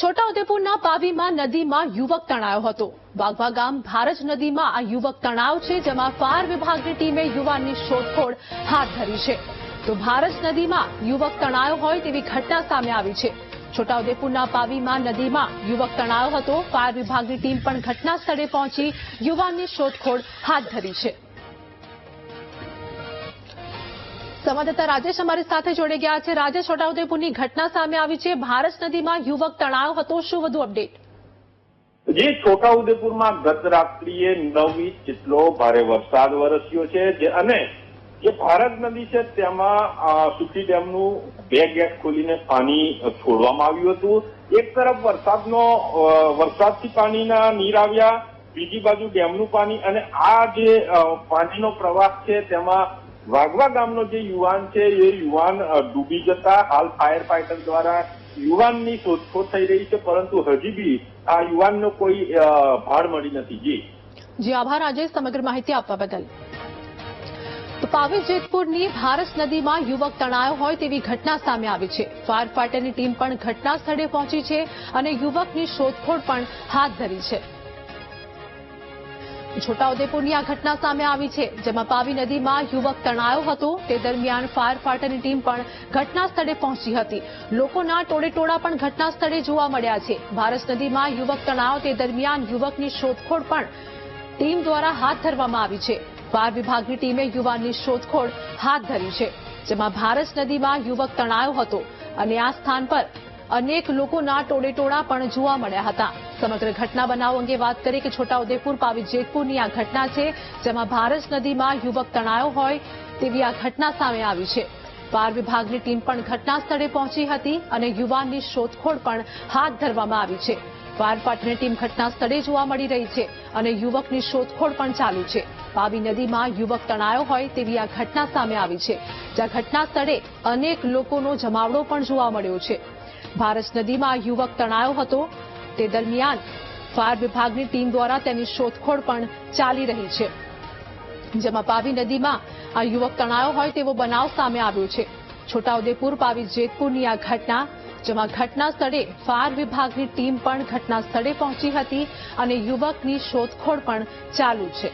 છોટાઉદેપુરના પાવીમાં નદીમાં યુવક તણાયો હતો। વાઘવા ગામ ભારજ નદીમાં આ યુવક તણાયો છે, જેમાં ફાયર વિભાગની ટીમે યુવાનની શોધખોળ હાથ ધરી છે। તો ભારજ નદીમાં યુવક તણાયો હોય તેવી ઘટના સામે આવી છે। છોટાઉદેપુરના પાવીમાં નદીમાં યુવક તણાયો હતો। ફાયર વિભાગની ટીમ પણ ઘટના સ્થળે પહોંચી યુવાનની શોધખોળ હાથ ધરી છે। સંવાદદાતા રાજેશ અમારી સાથે જોડાઈ ગયા છે। રાજેશ, છોટાઉદેપુરની ઘટના સામે આવી છે, ભારજ નદીમાં યુવક તણાયો હતો, શું વધુ અપડેટ? જે છોટાઉદેપુરમાં ગત રાત્રિએ 9 ઇંચ જેટલો ભારે વરસાદ વરસ્યો છે અને જે ભારજ નદી છે તેમાં સુખી ડેમનું 2 ગેટ ખોલીને પાણી છોડવામાં આવ્યું હતું। એક તરફ વરસાદથી પાણીના નીર આવ્યા, બીજી બાજુ ડેમનું પાણી અને આ જે પાણીનો પ્રવાહ છે તેમાં વાઘવા ગામનો જે યુવાન છે એ યુવાન ડૂબી જતા હાલ ફાયર ફાઈટર દ્વારા યુવાનની શોધખોળ થઈ રહી છે, પરંતુ હજી બી આ યુવાનનો કોઈ ભાળ મળી નથી। જી આભાર રાજેશ, સમગ્ર માહિતી આપવા બદલ। તો પાવી જેતપુરની ભારજ નદીમાં યુવક તણાયો હોય તેવી ઘટના સામે આવી છે। ફાયર ફાઈટરની ટીમ પણ ઘટના સ્થળે પહોંચી છે અને યુવકની શોધખોળ પણ હાથ ધરી છે। છોટાઉદેપુરની આ ઘટના સામે આવી છે, જેમાં પાવી નદીમાં યુવક તણાયો હતો। તે દરમિયાન ફાયર ફાઈટરની ટીમ પણ ઘટના સ્થળે પહોંચી હતી। લોકોના ટોળેટોળા પણ ઘટના સ્થળે જોવા મળ્યા છે। ભારજ નદીમાં યુવક તણાયો તે દરમિયાન યુવકની શોધખોળ પણ ટીમ દ્વારા હાથ ધરવામાં આવી છે। ફાયર વિભાગની ટીમે યુવાનની શોધખોળ હાથ ધરી છે, જેમાં ભારજ નદીમાં યુવક તણાયો હતો અને આ સ્થાન પર અનેક લોકોના ટોળેટોળા પણ જોવા મળ્યા હતા। સમગ્ર ઘટના બનાવ અંગે વાત કરીએ કે છોટાઉદેપુર પાવી જેતપુરની આ ઘટના છે, જેમાં ભારજ નદીમાં યુવક તણાયો હોય તેવી આ ઘટના સામે આવી છે। ફાયર વિભાગની ટીમ પણ ઘટના સ્થળે પહોંચી હતી અને યુવાનની શોધખોળ પણ હાથ ધરવામાં આવી છે। ફાયર ફાઈટરની ટીમ ઘટના સ્થળે જોવા મળી રહી છે અને યુવકની શોધખોળ પણ ચાલુ છે। પાવી નદીમાં યુવક તણાયો હોય તેવી આ ઘટના સામે આવી છે, જ્યાં ઘટના સ્થળે અનેક લોકોનો જમાવડો પણ જોવા મળ્યો છે। ભારજ નદીમાં યુવક તણાયો હતો તે દરમિયાન ફાયર વિભાગની ટીમ દ્વારા તેની શોધખોળ પણ ચાલી રહી છે, જેમાં પાવી નદીમાં આ યુવક તણાયો હોય તેવો બનાવ સામે આવ્યો છે। છોટાઉદેપુર પાવી જેતપુરની આ ઘટના, જેમાં ઘટના સ્થળે ફાયર વિભાગની ટીમ પણ ઘટના સ્થળે પહોંચી હતી અને યુવકની શોધખોળ પણ ચાલુ છે।